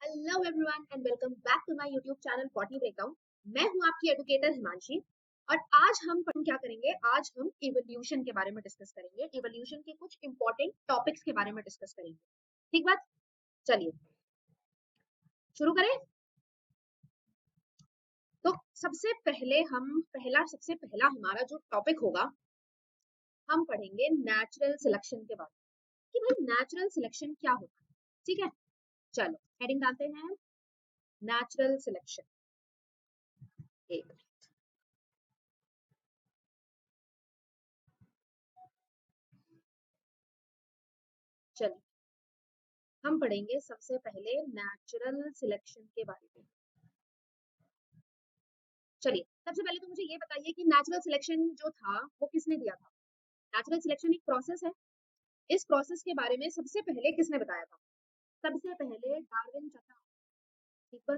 Hello everyone and welcome back to my YouTube channel botany breakdown. मैं हूं आपकी educator Himanshi और आज हम क्या करेंगे, आज हम इवोल्यूशन के बारे में डिस्कस करेंगे। इवोल्यूशन के कुछ इंपॉर्टेंट टॉपिक्स के बारे में डिस्कस करेंगे। ठीक बात, चलिए शुरू करें। तो सबसे पहला हमारा जो टॉपिक होगा, हम पढ़ेंगे नेचुरल सिलेक्शन के बारे में कि भाई नेचुरल सिलेक्शन क्या होता है। ठीक है, चलो हेडिंग डालते हैं नेचुरल सिलेक्शन। एक चलिए हम पढ़ेंगे सबसे पहले नेचुरल सिलेक्शन के बारे में। चलिए सबसे पहले तो मुझे ये बताइए कि नेचुरल सिलेक्शन जो था वो किसने दिया था। नेचुरल सिलेक्शन एक प्रोसेस है। इस प्रोसेस के बारे में सबसे पहले किसने बताया था? सबसे पहले डार्विन चाचा। ठीक है,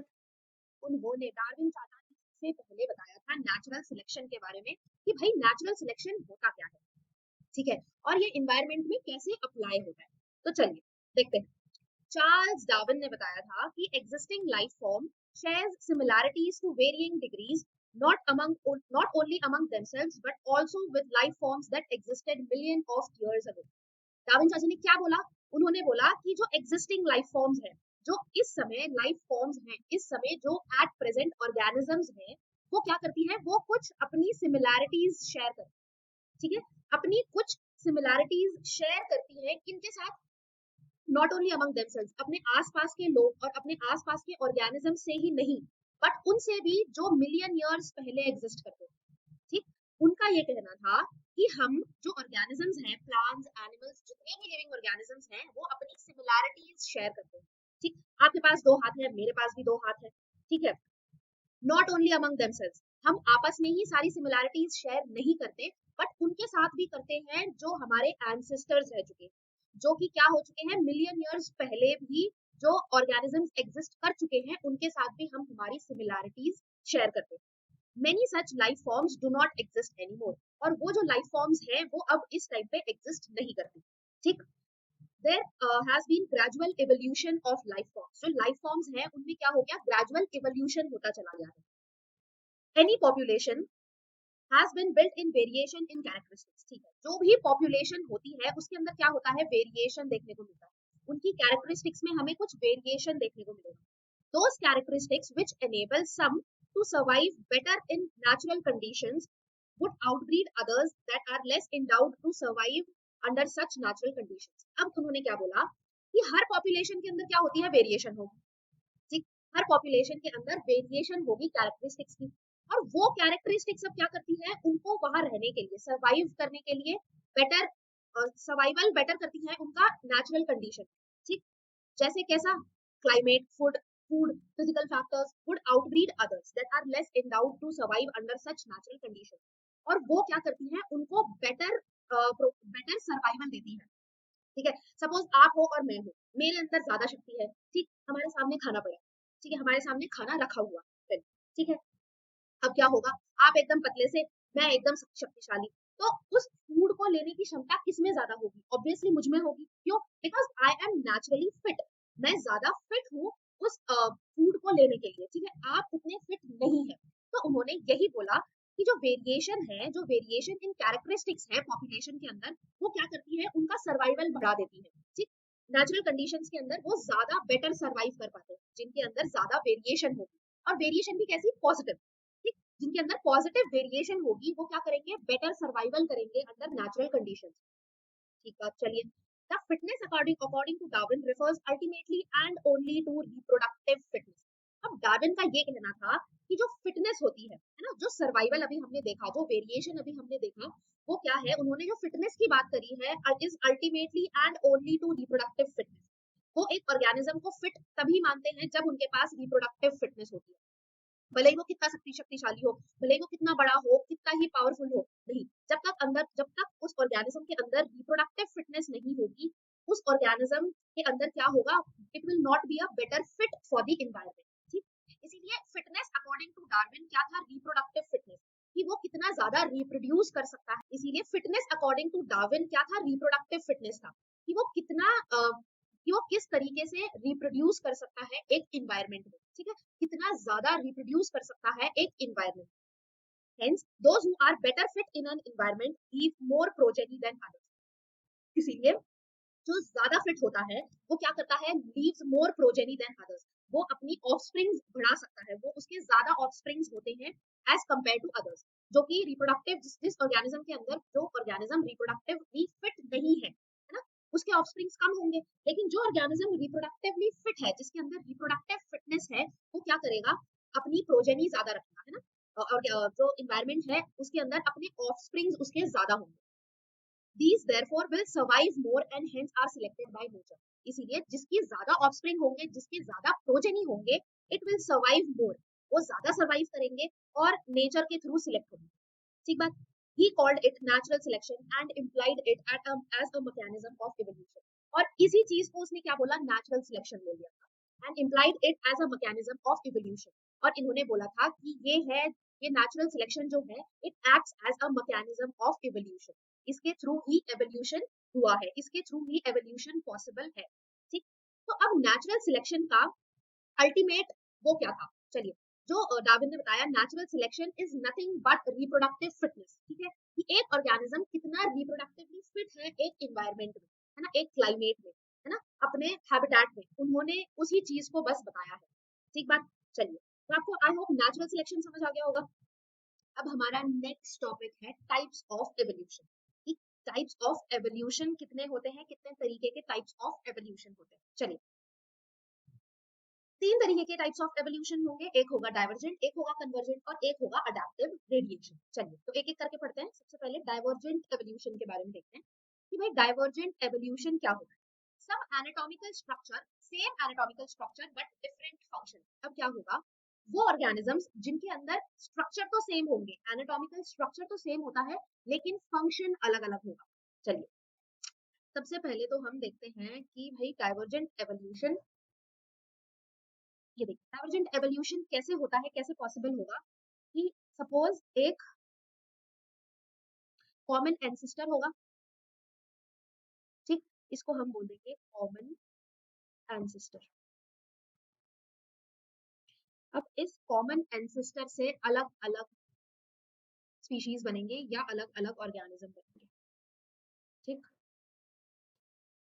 उन्होंने डार्विन चाचा ने सबसे पहले बताया था नेचुरल सिलेक्शन के बारे में कि भाई नेचुरल सिलेक्शन होता क्या है। ठीक है, और ये एनवायरनमेंट में कैसे अप्लाई होता है। तो चलिए देखते हैं। चार्ल्स डार्विन ने बताया था कि existing life form shares similarities to varying degrees not only among themselves but also with life forms that existed millions of years ago। Darwin चाचा ने क्या बोला? उन्होंने बोला कि जो existing life forms है, जो इस समय लाइफ फॉर्म्स हैं, इस समय जो एट प्रेजेंट ऑर्गेनिजम्स हैं, वो क्या करती हैं? वो कुछ अपनी सिमिलैरिटीज शेयर करती हैं। ठीक है, अपनी कुछ सिमिलैरिटीज शेयर करती हैं किनके साथ? नॉट ओनली अमंग देमसेल्व्स, अपने आसपास के लोग और अपने आसपास के ऑर्गेनिज्म से ही नहीं, बट उनसे भी जो मिलियन ईयर्स पहले एग्जिस्ट करते हैं। ठीक, उनका ये कहना था कि हम जो ऑर्गेनिजम्स हैं, प्लांट्स, एनिमल्स, जितने भी लिविंग ऑर्गेनिजम्स हैं, वो अपनी सिमिलैरिटीज शेयर करते हैं। ठीक, आपके पास दो हाथ है, मेरे पास भी दो हाथ है। ठीक है, नॉट ओनली अमंग देमसेल्व्स, हम आपस में ही सारी सिमिलैरिटीज शेयर नहीं करते, बट उनके साथ भी करते हैं जो हमारे एंसेस्टर्स रह चुके हैं, जो कि क्या हो चुके हैं, मिलियन ईयर्स पहले भी जो ऑर्गेनिजम्स एग्जिस्ट कर चुके हैं, उनके साथ भी हम हमारी सिमिलैरिटीज शेयर करते हैं। Many such life forms do not exist anymore, और वो जो लाइफ फॉर्म्स हैं वो अब इस टाइम पे एग्जिस्ट नहीं करती। ठीक, there has been gradual evolution of life forms। जो लाइफ फॉर्म्स हैं उनमें क्या हो गया? ग्रेजुअल इवोल्यूशन होता चला गया है। Any population has been built in variation in characteristics। ठीक है, जो भी पॉपुलेशन होती है उसके अंदर क्या होता है? वेरिएशन देखने को मिलता है। उनकी कैरेक्टरिस्टिक्स में हमें कुछ वेरिएशन देखने को मिलेगा। those characteristics which enable some to survive better in natural conditions would outbreed others that are less endowed to survive under such natural conditions। अब उन्होंने क्या बोला कि हर पॉपुलेशन के अंदर क्या होती है? वेरिएशन होगी। ठीक, हर पॉपुलेशन के अंदर वेरिएशन होगी कैरेक्टरिस्टिक्स की, और वो कैरेक्टरिस्टिक्स अब क्या करती है? उनको वहां रहने के लिए, सर्वाइव करने के लिए बेटर सर्वाइवल बेटर करती है उनका नेचुरल कंडीशन। ठीक, जैसे कैसा? Climate, food, physical factors would outbreed others that are less endowed to survive under such natural condition. और वो क्या करती है? उनको बेटर सर्वाइवल देती है। ठीक है, सपोज आप हो और मैं हूँ, मेरे अंदर ज्यादा शक्ति है। ठीक, हमारे सामने खाना पड़ा, ठीक है, हमारे सामने खाना रखा हुआ है। ठीक है, अब क्या होगा? आप एकदम पतले से, मैं एकदम शक्तिशाली, तो उस फूड को लेने की क्षमता किसमें ज्यादा होगी? ऑब्वियसली मुझ में होगी। क्यों? Because I am naturally fit, मैं ज्यादा फिट हूँ उस फूड को लेने के लिए। ठीक है, आप उतने फिट नहीं है। तो उन्होंने यही बोला कि जो वेरिएशन है, जो वेरिएशन इन कैरेक्टरिस्टिक्स है पॉपुलेशन के अंदर, वो क्या करती है? उनका सर्वाइवल बढ़ा देती है। ठीक, नेचुरल कंडीशंस के अंदर वो ज्यादा बेटर सर्वाइव कर पाते हैं जिनके अंदर ज्यादा वेरिएशन होगी, और वेरिएशन भी कैसी? पॉजिटिव। ठीक, जिनके अंदर पॉजिटिव वेरिएशन होगी वो क्या करेंगे? बेटर सर्वाइवल करेंगे अंडर नेचुरल कंडीशंस। ठीक है, चलिए। The fitness according to Darwin refers ultimately and only to reproductive fitness. अब डार्विन का ये कहना था कि जो फिटनेस होती है ना, जो सर्वाइवल अभी हमने देखा, जो वेरिएशन अभी हमने देखा, वो क्या है? उन्होंने जो फिटनेस की बात करी है, is ultimately and only to reproductive fitness. वो एक ऑर्गेनिज्म को फिट तभी मानते हैं जब उनके पास रिप्रोडक्टिव फिटनेस होती है। भले ही वो कितना शक्तिशाली हो, भले ही वो कितना बड़ा हो, कितना ही पावरफुल हो, नहीं, जब तक उस ऑर्गेनिज्म के अंदर रिप्रोडक्टिव फिटनेस नहीं होगी, उस ऑर्गेनिज्म के अंदर क्या होगा? It will not be a better fit for the environment. ठीक, इसीलिए फिटनेस अकॉर्डिंग टू डार्विन क्या था? रिप्रोडक्टिव फिटनेस, कि वो कितना ज्यादा रिप्रोड्यूस कर सकता है। इसीलिए फिटनेस अकॉर्डिंग टू डार्विन क्या था? रिप्रोडक्टिव फिटनेस था, कि वो कितना कि वो किस तरीके से रिप्रोड्यूस कर सकता है एक इन्वायरमेंट में, ठीक है, कितना ज्यादा रिप्रोड्यूस कर सकता है एक environment. Hence, those who are better fit in an environment leave more progeny than others. इसीलिए जो ज्यादा फिट होता है वो क्या करता है, लीव्स मोर प्रोजेनी देन अदर्स, वो अपनी ऑफस्प्रिंग्स बढ़ा सकता है, वो उसके ज्यादा ऑफस्प्रिंग्स होते हैं एज कंपेयर टू अदर्स, जो कि रिप्रोडक्टिव, जिस ऑर्गेनिज्म के अंदर जो ऑर्गेनिज्म रिप्रोडक्टिवली फिट नहीं है ना, उसके ऑफस्प्रिंग्स कम होंगे। लेकिन जो ऑर्गेनिज्म रिप्रोडक्टिवली फिट है, जिसके अंदर रिप्रोडक्टिव फिटनेस है, वो क्या करेगा, अपनी प्रोजेनी ज्यादा रखेगा, है ना, और जो इन्वायरमेंट है उसके अंदर अपने ऑफस्प्रिंग्स उसके ज्यादा होंगे। These therefore will survive more and hence are selected by nature. इसीलिए जिसकी ज्यादा ऑफस्प्रिंग होंगे, जिसके ज्यादा प्रोजेनी होंगे, इट विल सर्वाइव मोर, वो ज्यादा सर्वाइव करेंगे और नेचर के थ्रू सिलेक्ट होंगे। ठीक बात। He called it natural selection and implied it as a mechanism of evolution. और इसी चीज को उसने क्या बोला, नेचुरल सिलेक्शन बोल दिया था, and implied it as a mechanism of evolution. और इन्होंने बोला था कि ये नेचुरल सिलेक्शन जो है, it acts as a mechanism of evolution, इसके थ्रू ही एवोल्यूशन हुआ है, इसके थ्रू ही एवोल्यूशन पॉसिबल है। ठीक, तो अब नेचुरल सिलेक्शन का अल्टीमेट वो क्या था, चलिए, जो डार्विन ने बताया, natural selection is nothing but reproductive fitness. ठीक है, कि एक ऑर्गेनिज्म कितना रिप्रोडक्टिवली फिट है एक एनवायरनमेंट में, है ना, एक क्लाइमेट में, है ना, अपने हैबिटेट में, उन्होंने उसी चीज को बस बताया है। ठीक बात। चलिए, तो आपको आई होप नेचुरल सिलेक्शन समझ आ गया होगा। अब हमारा नेक्स्ट टॉपिक है types of evolution. Types of evolution कितने होते हैं, कितने तरीके के टाइप्स ऑफ एवोल्यूशन होते हैं। चलिए, 3 तरीके के टाइप्स ऑफ एवोल्यूशन होंगे, एक होगा डाइवर्जेंट, एक होगा कन्वर्जेंट और एक होगा अडैप्टिव रेडिएशन। चलिए, तो एक एक करके पढ़ते हैं। सबसे पहले डाइवर्जेंट एवोल्यूशन के बारे में देखते हैं कि भाई डाइवर्जेंट एवोल्यूशन क्या होता है। Some anatomical structure, same anatomical structure but different function. अब क्या होगा, वो ऑर्गेनिजम्स जिनके अंदर स्ट्रक्चर तो सेम होंगे, एनाटॉमिकल स्ट्रक्चर तो सेम होता है, लेकिन फंक्शन अलग अलग होगा। चलिए, सबसे पहले तो हम देखते हैं कि भाई डाइवर्जेंट एवोल्यूशन, ये देखिए डाइवर्जेंट एवोल्यूशन कैसे होता है, कैसे पॉसिबल होगा कि सपोज एक कॉमन एंसेस्टर होगा, ठीक, इसको हम बोल देंगे कॉमन एंसेस्टर। अब इस कॉमन एंसेस्टर से अलग अलग स्पीशीज बनेंगे या अलग अलग ऑर्गेनिज्म बनेंगे। ठीक,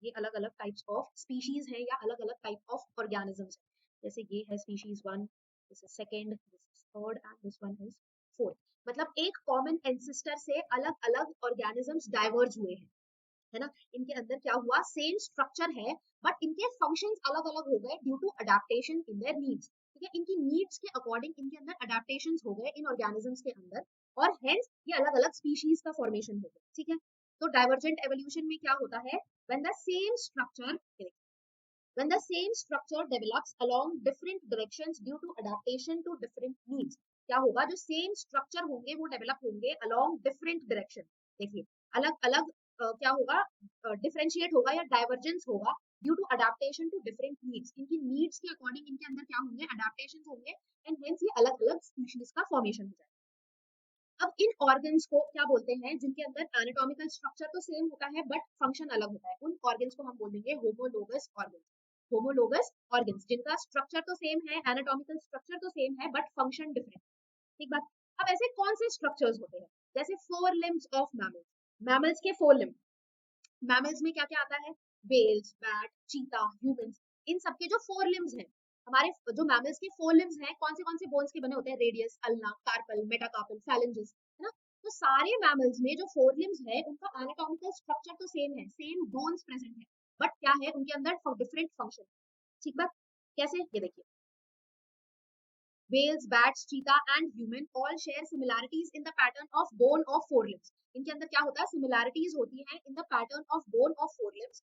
ये अलग अलग टाइप्स ऑफ स्पीशीज है या अलग अलग टाइप ऑफ ऑर्गेनिजम्स है। जैसे ये है species 1, this is second, this is third and this one is fourth. मतलब एक कॉमन एंसेस्टर से अलग अलग ऑर्गेनिजम्स डाइवर्ज हुए हैं, है ना, इनके अंदर क्या हुआ, सेम स्ट्रक्चर है बट इनके फंक्शंस अलग अलग हो गए due to adaptation in their needs. ठीक है, इनकी नीड्स के अकॉर्डिंग इनके अंदर अडेप्टेशंस हो गए इन ऑर्गेनिजम्स के अंदर, और हेंस ये अलग अलग स्पीशीज का फॉर्मेशन हो गया। ठीक है, तो डाइवर्जेंट एवोल्यूशन में क्या होता है, when the same structure when the same structure develops along different directions due to adaptation to different needs। क्या होगा, जो सेम स्ट्रक्चर होंगे वो डेवलप होंगे along different direction। देखिए, अलग अलग क्या होगा, डिफरेंशिएट होगा या डाइवर्जेंस होगा due to adaptation to different needs. इनकी नीड्स के अकॉर्डिंग इनके अंदर क्या होंगे, अडेप्टेशन होंगे, एंड हेंस ये अलग अलग स्पीशीज का फॉर्मेशन हो जाएगा। अब इन ऑर्गन्स को क्या बोलते हैं, जिनके अंदर एनाटॉमिकल स्ट्रक्चर तो सेम होता है बट फंक्शन अलग होता है, उन ऑर्गन्स को हम बोल देंगे होमोलोगस ऑर्गन्स। होमोलोगस ऑर्गन्स जिनका स्ट्रक्चर तो सेम है, एनाटॉमिकल स्ट्रक्चर तो सेम है बट फंक्शन डिफरेंट। ठीक बात। अब ऐसे कौन से स्ट्रक्चर्स होते हैं, जैसे 4 लिम्स ऑफ मैमल्स, मैमल्स के 4 लिम्स, मैमल्स में क्या क्या आता है, वेल्स, बैट, चीता, ह्यूमंस, इन सबके जो 4 लिम्स हैं, हमारे जो मैमल्स के 4 लिम्स हैं, कौन से बोन्स के बने होते हैं, radius, ulna, carpal, metacarpal, phalanges, है ना। तो सारे मैमल्स में जो 4 लिम्स है उनका एनाटॉमिकल स्ट्रक्चर तो सेम है, सेम बोन्स प्रेजेंट है, बट क्या है उनके अंदर डिफरेंट फंक्शन। ठीक बात। कैसे, ये देखिए, whales, bats, cheetah and human all share similarities in the pattern of bone of 4 limbs। इनके अंदर क्या होता है, similarities होती हैं in the pattern of bone of 4 limbs,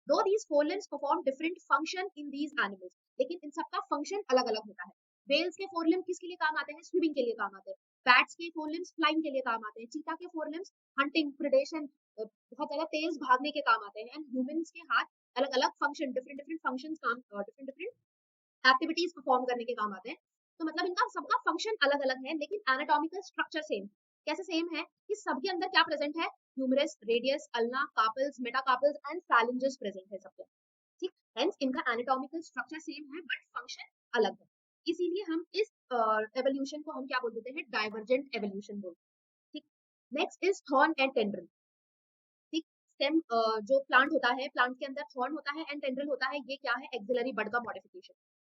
though these 4 limbs perform different function in these animals। लेकिन इन सबका function अलग अलग होता है। whales के 4 limbs किसके लिए काम आते हैं, स्विमिंग के लिए काम आते हैं। bats के 4 limbs फ्लाइंग के लिए काम आते हैं। cheetah के 4 limbs हंटिंग, प्रिडेशन, बहुत ज्यादा तेज भागने के काम आते हैं। एंड ह्यूमंस के हाथ अलग अलग फंक्शन, डिफरेंट डिफरेंट फंक्शंस काम, डिफरेंट डिफरेंट एक्टिविटीज परफॉर्म करने के काम आते हैं। तो मतलब इनका सबका फंक्शन अलग अलग है, लेकिन एनाटॉमिकल स्ट्रक्चर सेम। कैसे सेम है, कि सबके अंदर क्या प्रेजेंट है, humerus, radius, ulna, carpals, metacarpals and phalanges present है सबके। ठीक, हेंस इनका एनाटॉमिकल स्ट्रक्चर सेम है बट फंक्शन अलग है, इसीलिए हम इस एवोल्यूशन को हम क्या बोल देते हैं, डाइवर्जेंट एवोल्यूशन बोलते हैं। ठीक, next is thorn and tendril. ठीक, स्टेम जो प्लांट होता है, प्लांट के अंदर थॉर्न होता है एंड टेंड्रिल होता है, ये क्या है, एक्सिलरी बड का मॉडिफिकेशन।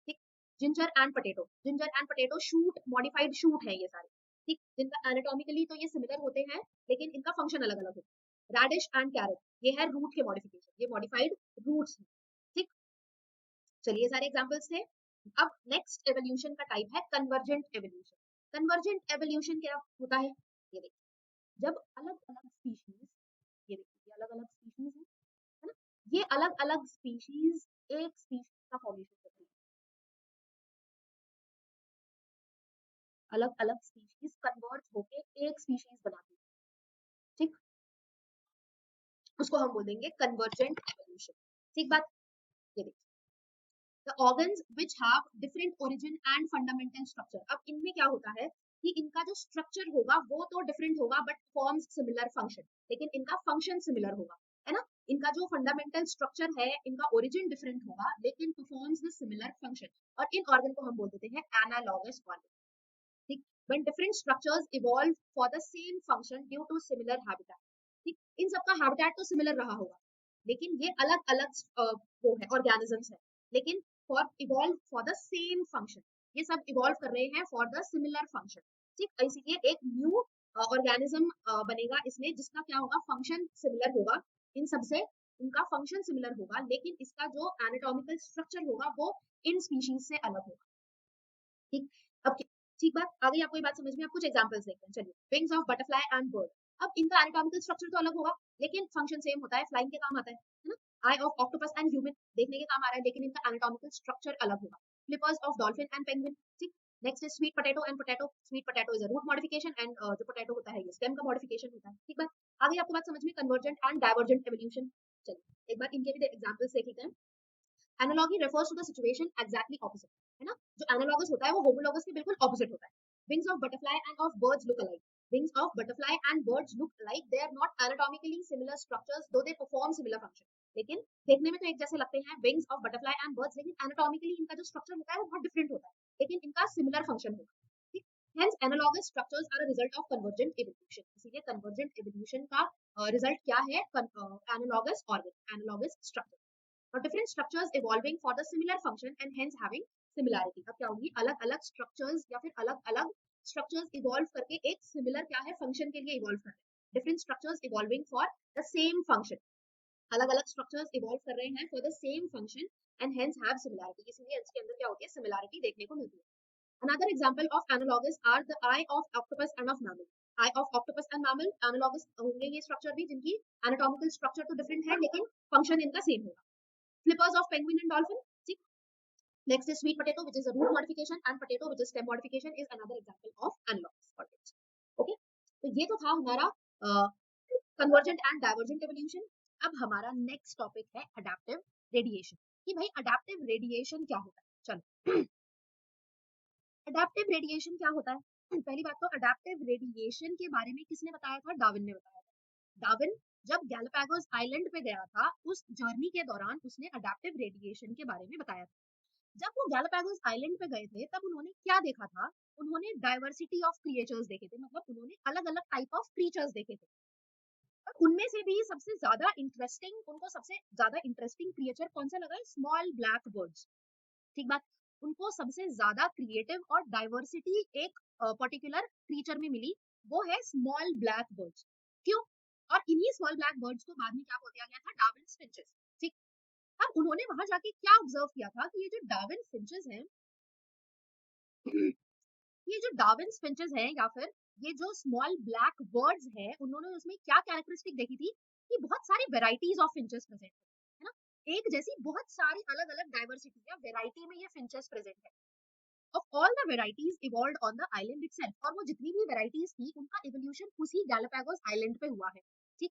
ठीक, ginger and potato, ginger and potato shoot, modified shoot है ये सारे। ठीक, जिनका एनाटॉमिकली तो ये सिमिलर होते हैं लेकिन इनका फंक्शन अलग अलग होता है। रेडिश एंड कैरेट, ये है रूट के मॉडिफिकेशन, ये मॉडिफाइड रूट्स हैं। ठीक, चलिए सारे एग्जांपल्स थे। अब नेक्स्ट एवोल्यूशन का टाइप है कन्वर्जेंट एवोल्यूशन। कन्वर्जेंट एवोल्यूशन क्या होता है, ये देखिए, जब अलग अलग स्पीशीज, ये देखिए अलग अलग स्पीशीज है ना, ये अलग अलग स्पीशीज एक स्पीशीज का फॉर्मेशन करती है, अलग अलग स्पीशीज कन्वर्ज होके एक स्पीशीज बनाती है। ठीक, उसको हम बोल देंगे कन्वर्जेंट एवोल्यूशन। ठीक बात, ये देखिए the organs which have different origin and fundamental structure। अब इनमें क्या होता है कि इनका जो स्ट्रक्चर होगा वो तो डिफरेंट होगा बट फॉर्म्स सिमिलर फंक्शन, लेकिन इनका फंक्शन सिमिलर होगा, है ना। इनका जो फंडामेंटल स्ट्रक्चर है, इनका ओरिजिन डिफरेंट होगा लेकिन परफॉर्म्स द सिमिलर फंक्शन, और इन ऑर्गन को हम बोल देते हैं एनालॉगस ऑर्गन। ठीक, when different structures evolve for the same function due to similar habitat। ठीक, इन सबका हैबिटेट तो सिमिलर रहा होगा लेकिन ये अलग अलग वो है, ऑर्गेनिजम्स है, लेकिन for evolve for the same function, ये सब इवॉल्व कर रहे हैं फॉर द सिमिलर फंक्शन। ठीक, इसीलिए एक न्यू ऑर्गेनिज्म बनेगा इसमें जिसका क्या होगा, फंक्शन सिमिलर होगा, इन सबसे उनका फंक्शन सिमिलर होगा लेकिन इसका जो एनाटॉमिकल स्ट्रक्चर होगा वो इन स्पीशीज से अलग होगा। ठीक, अब ठीक बात आ गई आपको ये बात समझ में। अब कुछ एग्जांपल्स देखते हैं, चलिए। Wings of butterfly and bird, अब इनका एनाटॉमिकल स्ट्रक्चर तो अलग होगा लेकिन फंक्शन सेम होता है, फ्लाइंग के काम आता है ना। आई ऑफ ऑक्टोपस एंड ह्यूमन, देखने के काम आ रहा है लेकिन इनका एनाटॉमिकल स्ट्रक्चर अलग होगा। Flippers of dolphin and penguin. ठीक, next is sweet potato and potato. Sweet potato is a root modification and जो पोटैटो होता है ये स्टेम का मॉडिफिकेशन होता है। ठीक बात, आ गई आपको बात समझ में, कन्वर्जेंट एंड डाइवर्जेंट एवोल्यूशन। चलिए एक बार इनके भी एग्जांपल्स देख लेते हैं। Analogy refers to the situation exactly opposite, है ना। जो एनालॉगस होता है वो होमोलॉगस के बिल्कुल ऑपोजिट होता है। Wings of butterfly and of birds look alike. Wings of butterfly and birds look alike, they are not anatomically similar structures though they perform similar function. लेकिन देखने में तो एक जैसे लगते हैं wings of butterfly and birds, लेकिन anatomically इनका जो स्ट्रक्चर होता है वो बहुत डिफरेंट होता है, लेकिन इनका सिमिलर फंक्शन होगा। ठीक, hence analogous structures are a result of convergent evolution. इसीलिए कन्वर्जेंट इवोल्यूशन का रिजल्ट क्या है, एनालॉगस ऑर्गन, एनालॉगस स्ट्रक्चर, और different structures evolving for the similar function and hence having similarity. अब क्या होगी, अलग अलग स्ट्रक्चर्स या फिर अलग अलग स्ट्रक्चर्स इवॉल्व करके एक सिमिलर क्या है, फंक्शन के लिए इवॉल्व कर रहे हैं। Different structures evolving for the same function, अलग अलग स्ट्रक्चर्स इवॉल्व कर रहे हैं for the same function and hence have similarity, इसलिए इसके अंदर क्या होती है, सिमिलैरिटी देखने को मिलती है। Another example of analogous are the eye of octopus and of mammal. Eye of octopus and mammal analogous होंगे ये स्ट्रक्चर भी, जिनकी anatomical structure तो different है लेकिन function इनका same होगा। Flippers of penguin and dolphin, ठीक। Next is sweet potato, which is a root modification, and potato, which is stem modification, is another example of analogous organs. Okay, तो ये तो था हमारा convergent and divergent evolution। अब हमारा next topic है adaptive radiation, कि भाई adaptive radiation क्या होता है। चलो अडेप्टिव रेडिएशन क्या होता है। पहली बात तो अडेप्टिव रेडिएशन के बारे में किसने बताया था, डार्विन ने बताया था। डार्विन जब गैलापागोस आइलैंड पे गया था उस जर्नी के दौरान उसने अडेप्टिव रेडिएशन के बारे में बताया था। जब वो गैलापागोस आइलैंड पे गए थे तब उन्होंने क्या देखा था, उन्होंने डाइवर्सिटी ऑफ क्रिएचर्स देखे थे, मतलब उन्होंने अलग अलग टाइप ऑफ क्रीचर्स देखे थे। और उनमें से भी सबसे ज्यादा इंटरेस्टिंग, उनको सबसे ज्यादा इंटरेस्टिंग क्रिएचर कौन सा लगा, स्मॉल ब्लैक बर्ड्स। ठीक बात, उनको सबसे ज्यादा क्रिएटिव और डाइवर्सिटी एक पर्टिकुलर क्रीचर में मिली, वो है स्मॉल ब्लैक बर्ड्स। क्यों, और इन्हीं स्मॉल ब्लैक बर्ड्स को बाद में क्या बोल दिया गया था, डार्विन फिंचेस। ठीक, अब उन्होंने वहां जाके क्या ऑब्जर्व किया था कि ये जो डार्विन फिंचेस हैं ये जो डार्विन फिंचेस हैं या फिर ये जो स्मॉल ब्लैक बर्ड्स हैं, उन्होंने उसमें क्या कैरेक्टरिस्टिक देखी थी कि बहुत सारी वेराइटीज ऑफ फिंचेस प्रेजेंट है ना, एक जैसी बहुत सारी अलग अलग डाइवर्सिटी या वेराइटी में ये फिंचेस प्रेजेंट है। of all the varieties evolved on the island itself, और वो जितनी भी varieties थी उनका evolution उसी गैलापागोस आइलैंड पे हुआ है। ठीक,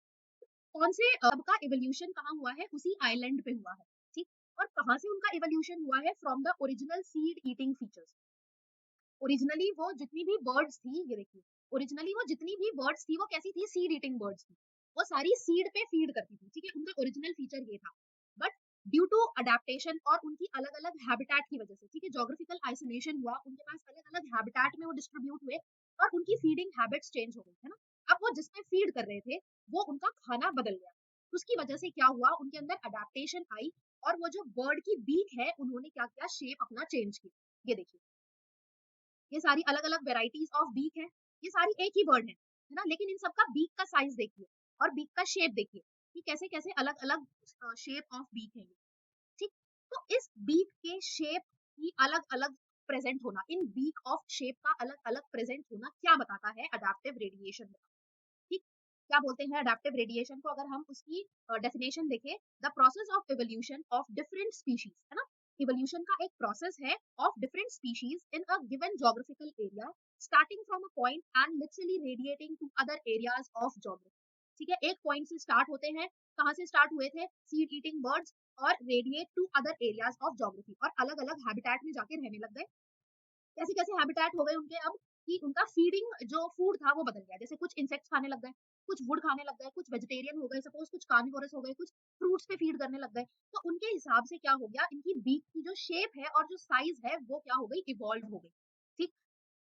कौन से सबका evolution कहाँ हुआ है, उसी आइलैंड पे हुआ है। ठीक, और कहाँ से उनका evolution हुआ है, from the original seed eating features। Originally वो जितनी भी बर्ड्स थी, ये देखिए ओरिजिनली वो जितनी भी बर्ड्स थी वो कैसी थी, सीड ईटिंग बर्ड्स थी, वो सारी सीड पे फीड करती थी। ठीक है, उनका ओरिजिनल फीचर ये था। बट ड्यू टू अडेप्टेशन और उनकी अलग अलग हैबिटेट की वजह से, ठीक है, जोग्राफिकल आइसोलेशन हुआ, उनके पास अलग अलग हैबिटेट में वो डिस्ट्रीब्यूट हुए और उनकी फीडिंग हैबिट्स चेंज हो गई, है ना। अब वो जिसमें फीड कर रहे थे वो उनका खाना बदल गया, उसकी वजह से क्या हुआ, उनके अंदर अडेप्टेशन आई और वो जो बर्ड की बीक है उन्होंने क्या किया, शेप अपना चेंज किया। ये देखिए, ये सारी अलग अलग वेराइटीज ऑफ बीक है, ये सारी एक ही बर्ड है ना, लेकिन इन सबका बीक का साइज देखिए और बीक का शेप देखिए कि कैसे कैसे अलग अलग शेप ऑफ बीक है ये, ठीक। तो इस बीक के शेप की अलग अलग प्रेजेंट होना, इन बीक ऑफ शेप का अलग अलग प्रेजेंट होना क्या बताता है, अडेप्टिव रेडिएशन में, ठीक। क्या बोलते हैं अडेप्टिव रेडिएशन को, अगर हम उसकी डेफिनेशन देखें, the process of evolution of different species, है ना। इवोल्यूशन का एक प्रोसेस है of different species in a given geographical area, starting from a point and literally radiating to other areas of geography, ठीक है। एक पॉइंट से स्टार्ट होते हैं, कहाँ से स्टार्ट हुए थे, सीड ईटिंग बर्ड्स, और radiate to other areas of geography, और अलग अलग हैबिटेट में जाके रहने लग गए। कैसे कैसे हैबिटेट हो गए उनके अब, कि उनका फीडिंग जो फूड था वो बदल गया, जैसे कुछ इंसेक्ट्स खाने लग गए, कुछ वुड खाने लग गए, कुछ वेजिटेरियन हो गए सपोज, कुछ कार्निवोरस हो गए, कुछ फ्रूट्स पे फीड करने लग गए। तो उनके हिसाब से क्या हो गया, इनकी बीक की जो शेप है और जो साइज है वो क्या हो गई, इवॉल्व हो गई, ठीक।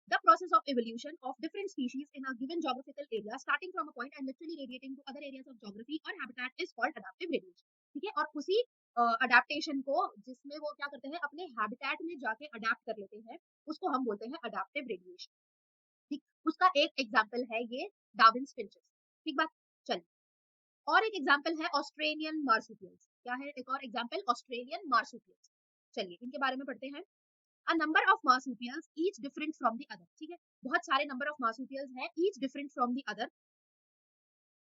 The process of evolution of different species in a given geographical area, starting from a point and literally radiating to other areas of geography or habitat, is called adaptive radiation, ठीक है। और उसी adaptation को, जिसमें वो क्या करते हैं, अपने हैबिटेट में जाके अडेप्ट कर लेते हैं, उसको हम बोलते हैं अडेप्टिव रेडिएशन, ठीक। उसका एक एग्जाम्पल है ये डार्विन्स फिंचेस, ठीक बात। चलिए, और एक एग्जाम्पल है ऑस्ट्रेलियन मार्सुपियल्स, क्या है एक और एग्जाम्पल, ऑस्ट्रेलियन मार्सुपियल्स। चलिए इनके बारे में पढ़ते हैं। A number of marsupials, each different from the other, ठीक है, बहुत सारे नंबर ऑफ marsupials हैं, each different from the other,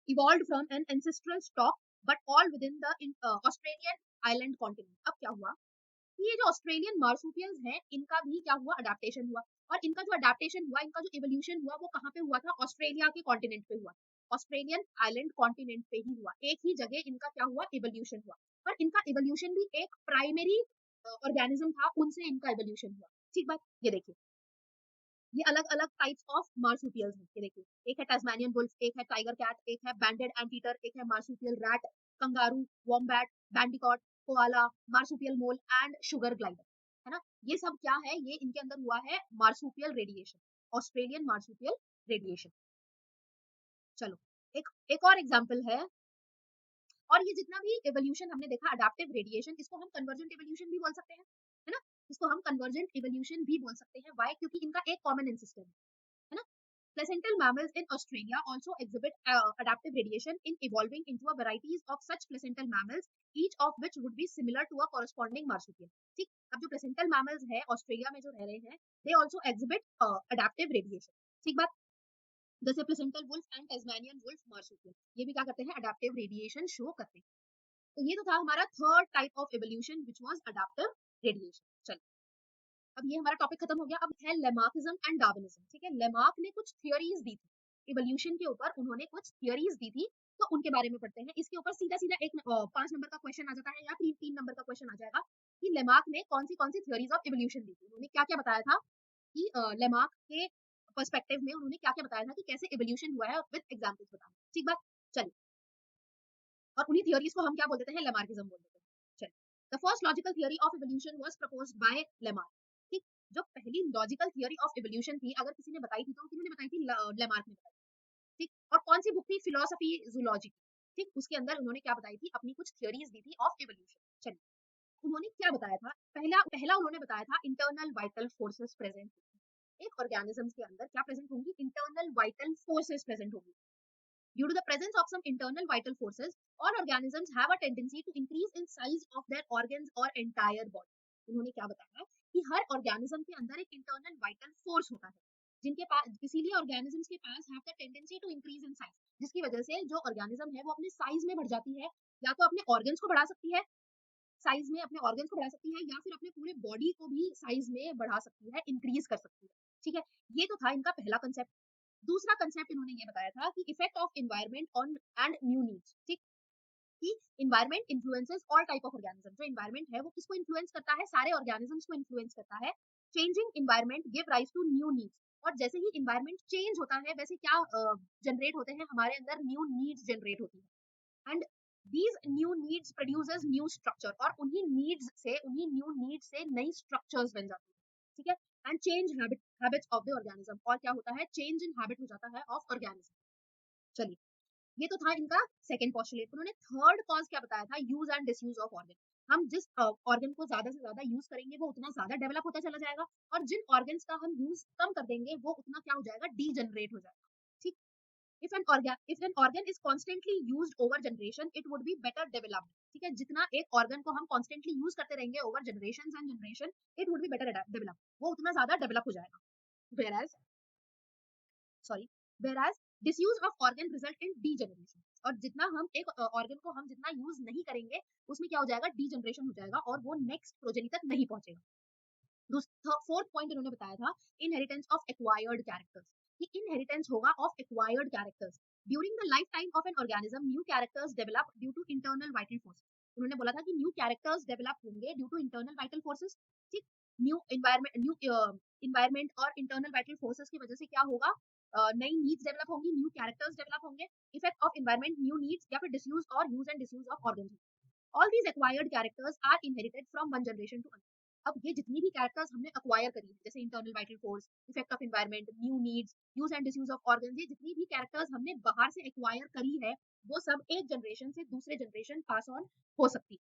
evolved from an ancestral stock but all within the Australian island continent। अब क्या हुआ, ये जो ऑस्ट्रेलियन मार्सुपियल्स हैं इनका भी क्या हुआ, अडेप्टेशन हुआ, और इनका जो अडेप्टेशन हुआ, इनका जो इवोल्यूशन हुआ वो कहाँ पे हुआ था, ऑस्ट्रेलिया के कॉन्टिनेंट पे हुआ, ऑस्ट्रेलियन आइलैंड कॉन्टिनेंट पे ही हुआ, एक ही जगह इनका क्या हुआ, इवोल्यूशन हुआ। और इनका इवोल्यूशन भी एक प्राइमरी ऑर्गेनिज्म था, उनसे इनका इवोल्यूशन हुआ, ठीक बात। ये देखिए, ये अलग अलग टाइप्स ऑफ मार्सुपियल्स हैं, ये देखिए, एक है टैस्मेनियन वुल्फ, एक है टाइगर कैट, एक है बैंडेड एंटीटर, एक है marsupial rat, kangaroo, wombat, bandicoot, koala, marsupial mole and sugar glider, है ना। ये सब क्या है, ये इनके अंदर हुआ है marsupial radiation, Australian marsupial radiation. चलो, एक एक और एग्जांपल है, और ये जितना भी एवोल्यूशन हमने देखा अडेप्टिव रेडिएशन, इसको हम कन्वर्जेंट एवोल्यूशन भी बोल सकते हैं, है ना। इसको हम कन्वर्जेंट एवोल्यूशन भी बोल सकते हैं, व्हाई, क्योंकि इनका एक कॉमन एंसेस्टर है ना। Placental mammals in Australia also exhibit adaptive radiation in evolving into a varieties of such placental mammals, each of which would be similar to a corresponding marsupial, ठीक। अब जो placental mammals है Australia में जो रह रहे हैं, they also exhibit adaptive radiation, ठीक बात। जैसे placental wolf and Tasmanian wolf marsupial, ये भी क्या करते हैं, अडेप्टिव रेडिएशन शो करते हैं। तो ये तो था हमारा third type of evolution which was adaptive radiation. चलिए, अब ये हमारा टॉपिक खत्म हो गया, अब है लेमार्किज्म एंड डार्विनिज्म, ठीक है। लेमार्क ने कुछ थियोरीज दी थी इवोल्यूशन के ऊपर, उन्होंने कुछ थियोरीज दी थी, तो उनके बारे में पढ़ते हैं। इसके ऊपर सीधा सीधा एक 5 नंबर का क्वेश्चन आ जाता है, या 3 नंबर का क्वेश्चन आ जाएगा कि लेमार्क ने कौन सी थियोरीज ऑफ इवोल्यूशन दी थी, उन्होंने क्या क्या बताया था, कि लेमार्क के पर्सपेक्टिव में उन्होंने क्या क्या बताया था कि कैसे इवोल्यूशन हुआ है, विद एग्जांपल्स बताना, ठीक बात। चलिए, और उन्हीं थियोरीज को हम क्या बोल देते हैं, लेमार्किज्म बोल देते हैं। चलिए, the first logical theory of evolution was proposed by Lamarck, ठीक। जो पहली लॉजिकल थियोरी ऑफ इवोल्यूशन थी, अगर किसी ने बताई थी तो किन्होंने बताई थी, लेमार्क ने बताई, ठीक। और कौन सी बुक थी, फिलोसफी जूलॉजी, ठीक, उसके अंदर उन्होंने क्या बताई थी, अपनी कुछ थियोरीज दी थी ऑफ इवोल्यूशन। चलिए, उन्होंने क्या बताया था, पहला पहला उन्होंने बताया था इंटरनल वाइटल फोर्सेस प्रेजेंट, एक ऑर्गेनिज्म के अंदर क्या प्रेजेंट होंगी, इंटरनल वाइटल फोर्सेस प्रेजेंट होंगी। Due to the presence of some internal vital forces, all organisms have a tendency to increase in size of their organs or entire body। उन्होंने क्या बताया कि हर ऑर्गेनिज्म के अंदर एक इंटरनल वाइटल फोर्स होता है, जिनके पास, इसीलिए ऑर्गेनिजम्स के पास have the tendency to increase in size, जिसकी वजह से जो ऑर्गेनिज्म है वो अपने साइज में बढ़ जाती है, या तो अपने ऑर्गन्स को बढ़ा सकती है, साइज में अपने ऑर्गन्स को बढ़ा सकती है, या फिर अपने पूरे बॉडी को भी साइज में बढ़ा सकती है, इंक्रीज कर सकती है, ठीक है। ये तो था इनका पहला कंसेप्ट। दूसरा कंसेप्ट इन्होंने ये बताया था कि effect of environment on and new needs, ठीक, कि environment influences all type of organism, जो एनवायरनमेंट है वो किसको इन्फ्लुएंस करता है, सारे ऑर्गेनिजम्स को इन्फ्लुएंस करता है। Changing environment give rise to new needs, और जैसे ही एनवायरनमेंट चेंज होता है वैसे क्या जनरेट होते हैं हमारे अंदर, न्यू नीड्स जनरेट होती है। And These new needs produces new structure, और उन्हीं नीड्स से, उन्हीं न्यू नीड्स से नई स्ट्रक्चर्स बन जाती है, ठीक है। And change habits of the organism, और क्या होता है, चेंज इन हैबिट हो जाता है ऑफ ऑर्गेनिज्म। चलिए, ये तो था इनका सेकंड पोस्टुलेट। उन्होंने थर्ड कॉज क्या बताया था, use and disuse of organ. हम जिस ऑर्गन को ज्यादा से ज्यादा यूज करेंगे वो उतना ज्यादा डेवलप होता चला जाएगा, और जिन ऑर्गन्स का हम यूज कम कर देंगे वो उतना क्या हो जाएगा, डीजनरेट हो जाएगा, ठीक। if an organ is constantly used over generation, it would be better developed, ठीक है। जितना एक ऑर्गन को हम constantly यूज करते रहेंगे over generation and generation, it would be better developed, वो उतना ज्यादा डेवलप हो जाएगा। whereas sorry whereas disuse of organ result in degeneration, और जितना हम एक ऑर्गन को हम जितना यूज नहीं करेंगे उसमें क्या हो जाएगा, डीजनरेशन हो जाएगा, और वो नेक्स्ट प्रोजेनी तक नहीं पहुंचेगा। फोर्थ पॉइंट इन्होंने बताया था इनहेरिटेंस ऑफ एक्वायर्ड कैरेक्टर्स, कि इनहेरिटेंस होगा of acquired characters. During the life time of an organism new characters develop due to internal vital force. उन्होंने बोला था कि न्यू कैरेक्टर्स डेवलप होंगे due to internal vital forces, ठीक। New environment और internal vital forces की वजह से क्या होगा, नई नीड्स डेवलप होंगी, न्यू कैरेक्टर्स डेवलप होंगे, effect of environment, new needs, या फिर डिसयूज और use and disuse of organs. All these acquired characters are inherited from one generation to another. अब ये जितनी भी कैरेक्टर्स हमने अक्वायर करी है, जैसे internal vital force, effect of environment, new needs, use and disuse of organs, ये जितनी भी कैरेक्टर्स हमने बाहर से एक्वायर करी है वो सब एक जनरेशन से दूसरे जनरेशन पास ऑन हो सकती है,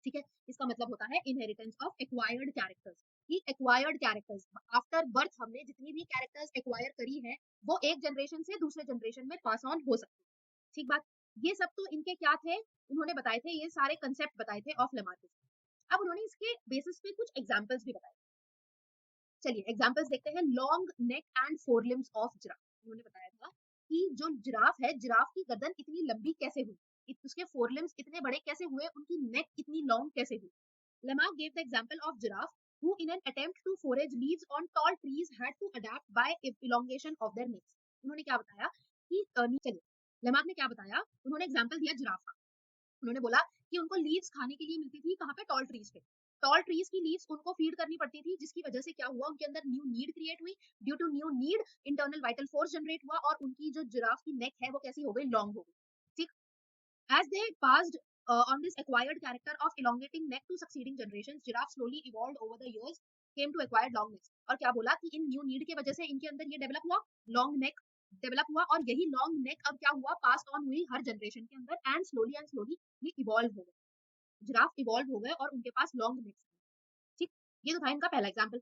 ठीक है। इसका मतलब होता है इनहेरिटेंस ऑफ एक्वायर्ड कैरेक्टर्स। ये एक्वायर्ड कैरेक्टर्स आफ्टर बर्थ हमने जितनी भी कैरेक्टर्स एक्वायर करी है वो एक जनरेशन से दूसरे जनरेशन में पास ऑन हो सकती है, ठीक बात। ये सब तो इनके क्या थे, उन्होंने बताए थे, ये सारे कंसेप्ट बताए थे ऑफ लेमार्किस। अब उन्होंने इसके बेसिस पे कुछ एग्जांपल्स भी बताए। चलिए एग्जांपल्स देखते हैं। Long neck and four limbs of giraffe. उन्होंने बताया था कि जो जिराफ है, जिराफ की गर्दन इतनी लंबी कैसे हुई, उसके फोर लिम्स इतने बड़े कैसे हुए, उनकी नेक इतनी लॉन्ग कैसे हुई। Lamarck gave the example of giraffe who in an attempt to forage leaves on tall trees had to adapt by elongation of their necks। उन्होंने क्या बताया कि चलिए लेमार्क ने क्या बताया, उन्होंने एग्जांपल दिया जिराफ का। उन्होंने बोला कि उनको लीव्स खाने के लिए मिलती थी कहाँ पे, टॉल ट्रीज पे। टॉल ट्रीज की लीव्स उनको फीड करनी पड़ती थी, जिसकी वजह से क्या हुआ, उनके अंदर न्यू नीड क्रिएट हुई। Due to new need internal vital force generate हुआ, और उनकी जो जिराफ की नेक है वो कैसी हो गई, लॉन्ग हो गई, ठीक। As they passed on this acquired character of elongating neck to succeeding generations, giraffe slowly evolved over the years, came to acquire long necks। और क्या बोला कि इन न्यू नीड की वजह से इनके अंदर ये डेवलप हुआ, लॉन्ग नेक डेवलप हुआ, और यही लॉन्ग नेक अब क्या हुआ, पास ऑन हुई हर जनरेशन के अंदर, एंड स्लोली ये इवॉल्व हो गए, जिराफ इवॉल्व हो गए और उनके पास लॉन्ग नेक्स, ठीक। ये तो था इनका पहला एग्जाम्पल।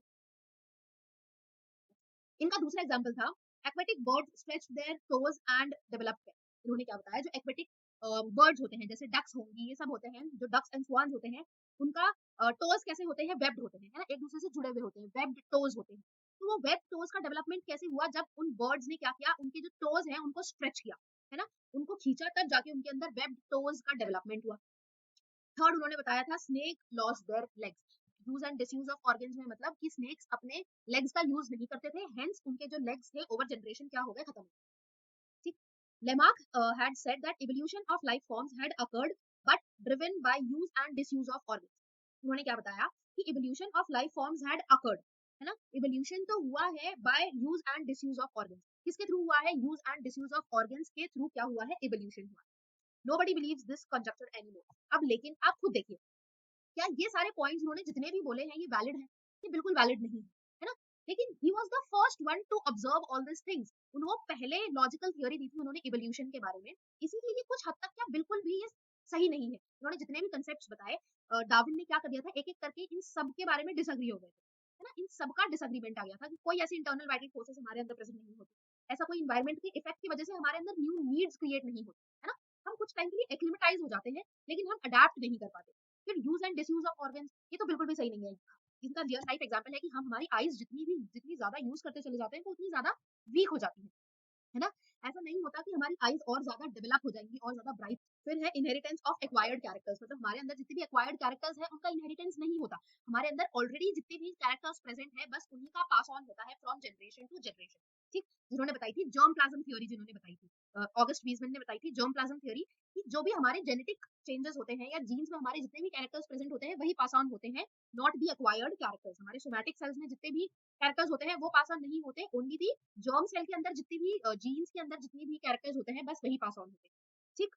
इनका दूसरा एग्जाम्पल था aquatic birds stretch their toes and develop. इन्होंने क्या बताया, जो एक्वेटिक बर्ड्स होते हैं जैसे डक्स होंगी, ये सब होते हैं, जो डक्स एंड स्वान्स होते हैं, उनका टोज कैसे होते हैं, वेब्ड होते हैं, है ना, एक दूसरे से जुड़े हुए होते हैं, वेब्ड टोज होते हैं। तो वो वेब टोज का डेवलपमेंट कैसे हुआ, जब उन बर्ड्स ने क्या किया, उनके जो टोज हैं उनको स्ट्रेच किया, है ना, उनको खींचा, तब जाके उनके अंदर वेब्ड टोज का डेवलपमेंट हुआ। थर्ड उन्होंने बताया था snake lost their legs. Use and disuse of organs में मतलब कि स्नेक्स अपने लेग्स का यूज नहीं करते थे, हेंस उनके जो लेग्स थे ओवर जनरेशन क्या हो गए, खत्म हो गए, ठीक। Lamarck had said that evolution of life forms had occurred but driven by use and disuse of organs। उन्होंने क्या बताया कि evolution of life forms had occurred, है ना, evolution तो हुआ है by use and disuse of organs। किसके थ्रू हुआ है, use and disuse of organs के थ्रू क्या हुआ है, evolution हुआ। Nobody believes this conjecture anymore। अब लेकिन आप खुद देखिए, क्या ये सारे पॉइंट्स उन्होंने जितने भी बोले हैं ये वैलिड है, ये बिल्कुल वैलिड नहीं है ना। लेकिन he was the first one two observe all this things. उन्होंने पहले लॉजिकल थ्योरी दी थी उन्होंने इवोल्यूशन के बारे में, इसीलिए ये कुछ हद तक क्या बिल्कुल भी ये सही नहीं है। उन्होंने जितने भी कंसेप्ट्स बताए, डार्विन ने क्या कर दिया था, एक एक करके इन सब के बारे में डिसएग्री हो गए थे, है ना, इन सबका डिसएग्रीमेंट आ गया था कि कोई ऐसी इंटरनल वाइटल फोर्सेस हमारे अंदर प्रेजेंट नहीं होती, ऐसा कोई इन्वायरमेंट के इफेक्ट की वजह से हमारे अंदर न्यू नीड्स क्रिएट नहीं होती, है ना। हम कुछ टाइम के लिए एक्लिमेटाइज हो जाते हैं लेकिन हम अडेप्ट नहीं कर पाते। फिर use and disuse of organs, ये तो बिल्कुल भी सही नहीं है। इसका रियल लाइफ एग्जांपल है कि हम हमारी आईज जितनी ज्यादा यूज करते चले जाते हैं वो उतनी ज्यादा वीक हो जाती है ना। ऐसा नहीं होता कि हमारी आईज और ज्यादा डेवलप हो जाएंगी और ज्यादा ब्राइट। फिर है इनहेरिटेंस ऑफ एक्वायर्ड कैरेक्टर्स, मतलब हमारे अंदर जितने भी एक्वायर्ड कैरेक्टर्स है उनका इनहेरिटेंस नहीं होता, हमारे अंदर ऑलरेडी जितने भी कैरेक्टर्स प्रेजेंट है बस उन्हीं का पास ऑन होता है फ्रॉम जनरेशन टू जनरेशन, ठीक। जिन्होंने बताई थी जर्म प्लाज्म थ्योरी, जिन्होंने बताई थी ऑगस्ट वीजमैन ने बताई थी जर्म प्लाज्म थ्योरी, कि जो भी हमारे जेनेटिक चेंजेस होते हैं या जीन्स में हमारे जितने भी कैरेक्टर्स प्रेजेंट होते हैं वही पास ऑन होते हैं, नॉट दी एक्वायर्ड कैरेक्टर्स। हमारे सोमैटिक सेल्स में जितने भी कैरेक्टर्स होते हैं वो पास ऑन नहीं होते, ओनली दी जर्म सेल के अंदर जितनी भी जीन्स के अंदर जितनी भी कैरेक्टर्स होते हैं बस वही पास ऑन होते हैं, ठीक।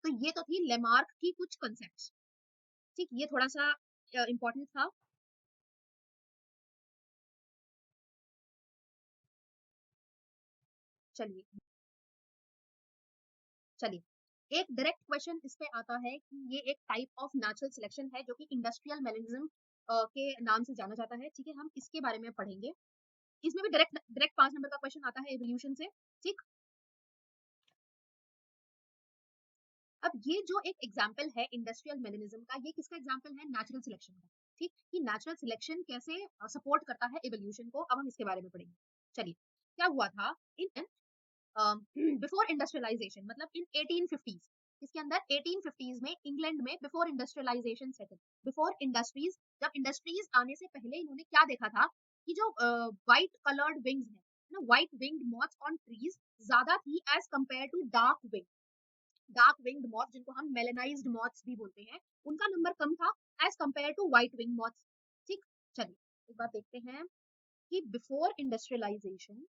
तो ये तो थी लेमार्क की कुछ कंसेप्ट। ठीक, ये थोड़ा सा इंपॉर्टेंट था। चलिए चलिए, एक डायरेक्ट क्वेश्चन इस पे आता है कि ये एक टाइप ऑफ नेचुरल सिलेक्शन है जो कि इंडस्ट्रियल मेलिज्म के नाम से जाना जाता है। ठीक है, हम इसके बारे में पढ़ेंगे। इसमें भी डायरेक्ट डायरेक्ट 5 नंबर का क्वेश्चन आता है एवोल्यूशन से। ठीक, अब ये जो एक एग्जाम्पल है इंडस्ट्रियल मेलिज्म का, ये किसका एग्जाम्पल है? नेचुरल सिलेक्शन का। ठीक, कि नेचुरल सिलेक्शन कैसे सपोर्ट करता है एवोल्यूशन को, अब हम इसके बारे में पढ़ेंगे। चलिए, क्या हुआ था इन बिफोर इंडस्ट्रियलाइजेशन, मतलब इन 1850s, इसके अंदर 1850s में इंग्लैंड में before industrialisation settle, before industries, जब इंडस्ट्रीज आने से पहले इन्होंने क्या देखा था कि जो व्हाइट कलर्ड विंग्स है ना, white winged moths on trees ज्यादा थी as compare to dark winged moth, जिनको हम मेलेनाइज्ड मॉथ्स भी बोलते हैं, उनका नंबर कम था as compare to white wing moths. ठीक, चलिए एक बार देखते हैं कि बिफोर इंडस्ट्रियलाइजेशन,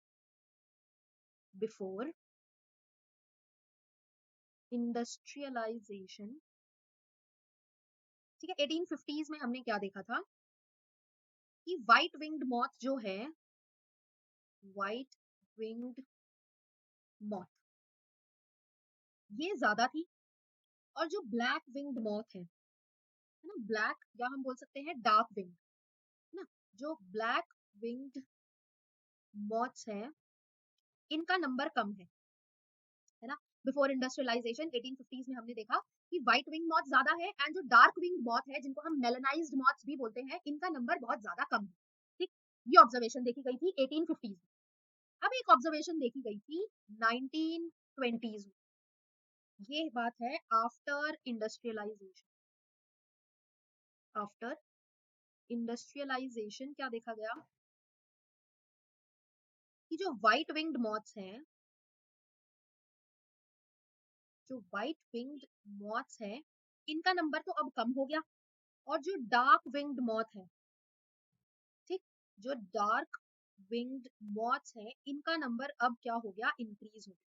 ठीक है, 1850s में हमने क्या देखा था कि व्हाइट विंग्ड मॉथ जो है, व्हाइट विंग्ड मॉथ ये ज्यादा थी, और जो ब्लैक विंग्ड मॉथ है ना, ब्लैक या हम बोल सकते हैं डार्क विंग, ना, जो ब्लैक विंग्ड मॉथ्स है इनका नंबर कम है ना। बिफोर इंडस्ट्रियलाइजेशन 1850s में हमने देखा कि व्हाइट विंग मॉथ ज्यादा है, एंड जो डार्क विंग मॉथ है जिनको हम मेलेनाइज्ड मॉथ्स भी बोलते हैं, इनका नंबर बहुत ज्यादा कम है। ठीक, ये ऑब्जर्वेशन देखी गई थी 1850s में। अब एक ऑब्जर्वेशन देखी गई थी 1920s में, ये बात है आफ्टर इंडस्ट्रियलाइजेशन। आफ्टर इंडस्ट्रियलाइजेशन क्या देखा गया कि जो व्हाइट विंग्ड मॉथ्स हैं, जो व्हाइट विंग्ड मॉथ्स हैं, इनका नंबर तो अब कम हो गया, और जो डार्क विंग्ड मॉथ है, ठीक, जो डार्क विंग्ड मॉथ्स है, इनका नंबर अब क्या हो गया? इंक्रीज हो गया।